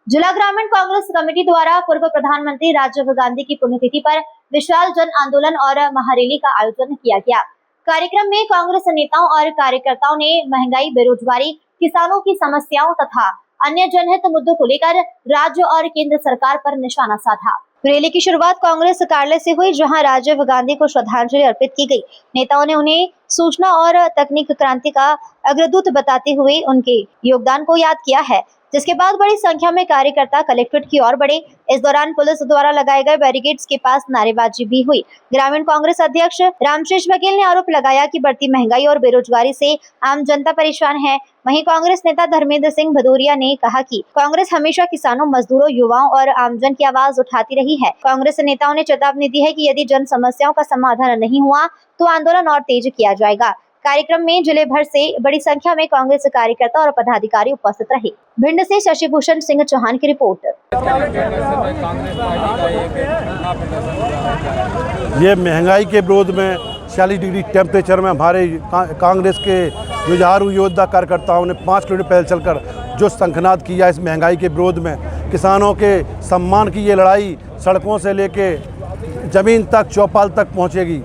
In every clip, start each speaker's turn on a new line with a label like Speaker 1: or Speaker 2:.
Speaker 1: जिला ग्रामीण कांग्रेस कमेटी द्वारा पूर्व प्रधानमंत्री राजीव गांधी की पुण्यतिथि पर विशाल जन आंदोलन और महारैली का आयोजन किया गया। कार्यक्रम में कांग्रेस नेताओं और कार्यकर्ताओं ने महंगाई, बेरोजगारी, किसानों की समस्याओं तथा अन्य जनहित मुद्दों को लेकर राज्य और केंद्र सरकार पर निशाना साधा। रैली की शुरुआत कांग्रेस कार्यालय से हुई, जहां राजीव गांधी को श्रद्धांजलि अर्पित की गई। नेताओं ने उन्हें सूचना और तकनीक क्रांति का अग्रदूत बताते हुए उनके योगदान को याद किया है, जिसके बाद बड़ी संख्या में कार्यकर्ता कलेक्ट्रेट की ओर बढ़े। इस दौरान पुलिस द्वारा लगाए गए बैरिकेड्स के पास नारेबाजी भी हुई। ग्रामीण कांग्रेस अध्यक्ष रामशेष बघेल ने आरोप लगाया कि बढ़ती महंगाई और बेरोजगारी से आम जनता परेशान है। वहीं कांग्रेस नेता धर्मेंद्र सिंह भदौरिया ने कहा कि कांग्रेस हमेशा किसानों, मजदूरों, युवाओं और आमजन की आवाज उठाती रही है। कांग्रेस नेताओं ने चेतावनी दी है कि यदि जन समस्याओं का समाधान नहीं हुआ तो आंदोलन और तेज किया जाएगा। कार्यक्रम में जिले भर से बड़ी संख्या में कांग्रेस कार्यकर्ता और पदाधिकारी उपस्थित रहे। भिंड से शशिभूषण सिंह चौहान की रिपोर्ट।
Speaker 2: ये महंगाई के विरोध में 40 डिग्री टेम्परेचर में हमारे कांग्रेस के जुझारू योद्धा कार्यकर्ताओं ने 5 किलोमीटर पैदल चलकर जो शंखनाद किया इस महंगाई के विरोध में, किसानों के सम्मान की ये लड़ाई सड़कों से लेके ज़मीन तक, चौपाल तक पहुँचेगी।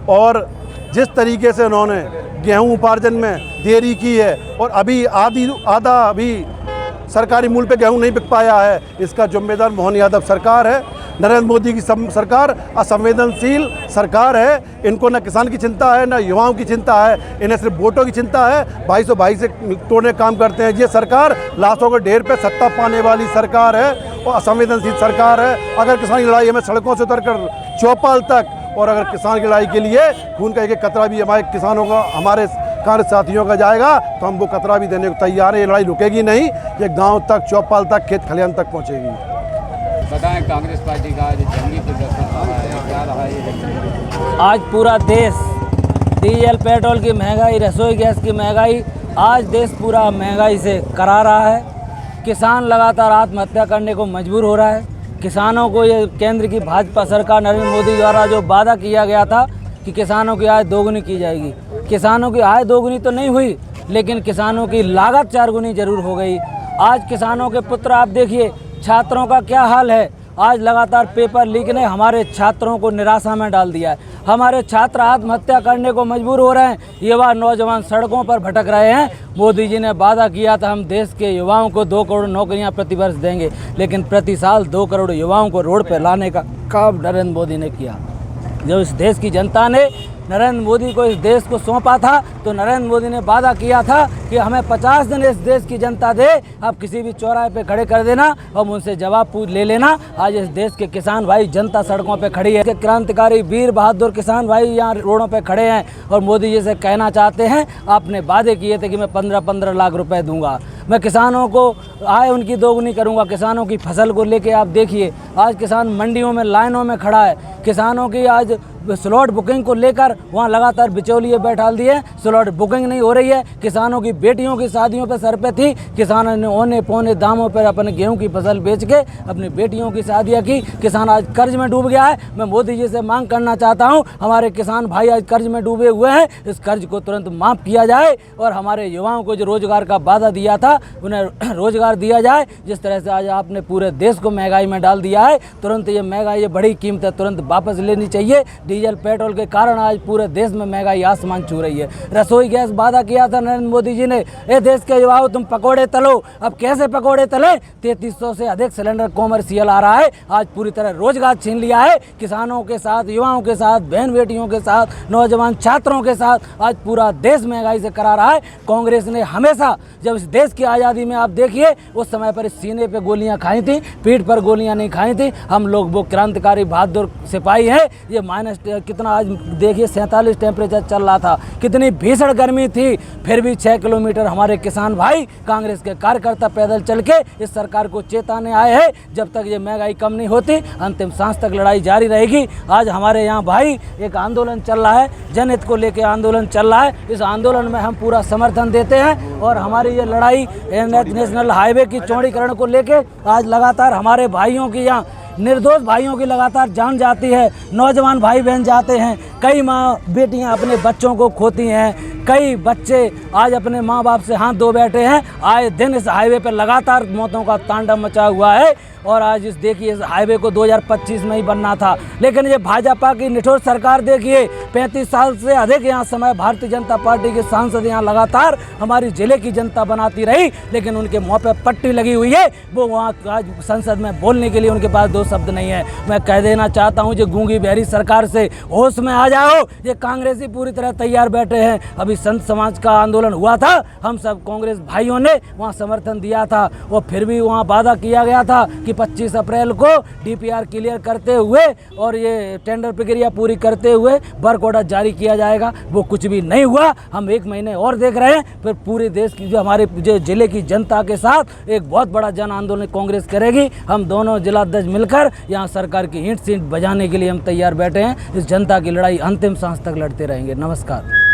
Speaker 2: और जिस तरीके से उन्होंने गेहूं उपार्जन में देरी की है और अभी आधा अभी सरकारी मूल्य पे गेहूं नहीं बिक पाया है, इसका जिम्मेदार मोहन यादव सरकार है। नरेंद्र मोदी की सरकार असंवेदनशील सरकार है। इनको न किसान की चिंता है, न युवाओं की चिंता है, इन्हें सिर्फ वोटों की चिंता है। भाई से तोड़ने काम करते हैं। ये सरकार लाशों के ढेर पे सत्ता पाने वाली सरकार है और असंवेदनशील सरकार है। अगर किसान की लड़ाई हमें सड़कों से उतरकर चौपाल तक, और अगर किसान की लड़ाई के लिए खून का एक कतरा भी हमारे किसानों का, हमारे कांग्रेस साथियों का जाएगा तो हम वो कतरा भी देने को तैयार है। ये लड़ाई रुकेगी नहीं, ये गांव तक, चौपाल तक, खेत खलिहान तक पहुंचेगी।
Speaker 3: बताएं, कांग्रेस पार्टी का आज जंगी प्रदर्शन रहा है, क्या रहा है?
Speaker 4: आज पूरा देश डीजल पेट्रोल की महंगाई, रसोई गैस की महंगाई, आज देश पूरा महंगाई से करा रहा है। किसान लगातार आत्महत्या करने को मजबूर हो रहा है। किसानों को ये केंद्र की भाजपा सरकार नरेंद्र मोदी द्वारा जो वादा किया गया था कि किसानों की आय दोगुनी की जाएगी, किसानों की आय दोगुनी तो नहीं हुई, लेकिन किसानों की लागत 4 गुनी जरूर हो गई। आज किसानों के पुत्र, आप देखिए छात्रों का क्या हाल है। आज लगातार पेपर लीक ने हमारे छात्रों को निराशा में डाल दिया है। हमारे छात्र आत्महत्या करने को मजबूर हो रहे हैं। युवा नौजवान सड़कों पर भटक रहे हैं। मोदी जी ने वादा किया था हम देश के युवाओं को 2 करोड़ नौकरियां प्रति वर्ष देंगे, लेकिन प्रति साल 2 करोड़ युवाओं को रोड पर लाने का काम नरेंद्र मोदी ने किया। जब इस देश की जनता ने नरेंद्र मोदी को इस देश को सौंपा था तो नरेंद्र मोदी ने वादा किया था कि हमें 50 दिन इस देश की जनता दे, आप किसी भी चौराहे पे खड़े कर देना और उनसे जवाब ले लेना। आज इस देश के किसान भाई, जनता सड़कों पे खड़ी है। क्रांतिकारी वीर बहादुर किसान भाई यहाँ रोडों पे खड़े हैं और मोदी जी से कहना चाहते हैं, आपने वादे किए थे कि मैं 15-15 लाख रुपए दूंगा, मैं किसानों को आय उनकी दोगुनी करूंगा। किसानों की फसल को लेके आप देखिए, आज किसान मंडियों में लाइनों में खड़ा है। किसानों की आज स्लॉट बुकिंग को लेकर वहाँ लगातार बिचौलिए बैठा दिए, स्लॉट बुकिंग नहीं हो रही है। किसानों की बेटियों की शादियों पर सर पे थी, किसानों ने औने पौने दामों पर अपने गेहूं की फसल बेच के अपनी बेटियों की शादियाँ की। किसान आज कर्ज में डूब गया है। मैं मोदी जी से मांग करना चाहता हूँ, हमारे किसान भाई आज कर्ज में डूबे हुए हैं, इस कर्ज को तुरंत माफ़ किया जाए और हमारे युवाओं को जो रोजगार का वादा दिया था उन्हें रोजगार दिया जाए। जिस तरह से आज आपने पूरे देश को महंगाई में डाल दिया है, तुरंत ये महंगाई, ये बड़ी कीमतें तुरंत वापस लेनी चाहिए। डीजल पेट्रोल के कारण आज पूरे देश में महंगाई आसमान छू रही है। रसोई गैस वादा किया था नरेंद्र मोदी जी ने, ए देश के युवाओं तुम पकोड़े तलो। अब कैसे पकोड़े तले? 3300 से अधिक सिलेंडर कॉमर्शियल आ रहा है। आज पूरी तरह रोजगार छीन लिया है। किसानों के साथ, युवाओं के साथ, बहन बेटियों के साथ, नौजवान छात्रों के साथ आज पूरा देश महंगाई से करा रहा है। कांग्रेस ने हमेशा, जब इस देश की आज़ादी में आप देखिए उस समय पर सीने पे गोलियां खाई थी, पीठ पर गोलियां नहीं खाई थी। हम लोग वो क्रांतिकारी बहादुर सिपाही हैं। ये माइनस कितना आज देखिए 47 टेम्परेचर चल रहा था, कितनी भीषण गर्मी थी, फिर भी 6 किलोमीटर हमारे किसान भाई, कांग्रेस के कार्यकर्ता पैदल चल के इस सरकार को चेताने आए हैं। जब तक ये महंगाई कम नहीं होती, अंतिम सांस तक लड़ाई जारी रहेगी। आज हमारे यहाँ भाई एक आंदोलन चल रहा है, जनहित को लेकर आंदोलन चल रहा है। इस आंदोलन में हम पूरा समर्थन देते हैं और हमारी ये लड़ाई नेशनल हाईवे की चौड़ीकरण को लेकर आज लगातार हमारे भाइयों की यहाँ निर्दोष भाइयों की लगातार जान जाती है, नौजवान भाई बहन जाते हैं, कई माँ बेटियां अपने बच्चों को खोती हैं, कई बच्चे आज अपने माँ बाप से हाथ धो बैठे हैं। आए दिन इस हाईवे पर लगातार मौतों का तांडव मचा हुआ है और आज इस देखिए इस हाईवे को 2025 में ही बनना था, लेकिन ये भाजपा की निठोर सरकार देखिए 35 साल से अधिक यहाँ समय भारतीय जनता पार्टी के सांसद यहाँ लगातार हमारी जिले की जनता बनाती रही, लेकिन उनके मुँह पे पट्टी लगी हुई है। वो वहाँ आज संसद में बोलने के लिए उनके पास दो शब्द नहीं है। मैं कह देना चाहता हूँ जो गूंगी बहरी सरकार से होश में आ जाओ। ये कांग्रेसी पूरी तरह तैयार बैठे हैं। अभी संत समाज का आंदोलन हुआ था, हम सब कांग्रेस भाइयों ने वहाँ समर्थन दिया था और फिर भी वहाँ वादा किया गया था कि 25 अप्रैल को डीपीआर क्लियर करते हुए और ये टेंडर प्रक्रिया पूरी करते हुए वर्क ऑर्डर जारी किया जाएगा। वो कुछ भी नहीं हुआ। हम 1 महीने और देख रहे हैं, फिर पूरे देश की जो हमारे जो जिले की जनता के साथ एक बहुत बड़ा जन आंदोलन कांग्रेस करेगी। हम दोनों जिलाध्यक्ष मिलकर यहाँ सरकार की ईंट सींट बजाने के लिए हम तैयार बैठे हैं। इस जनता की लड़ाई अंतिम सांस तक लड़ते रहेंगे। नमस्कार।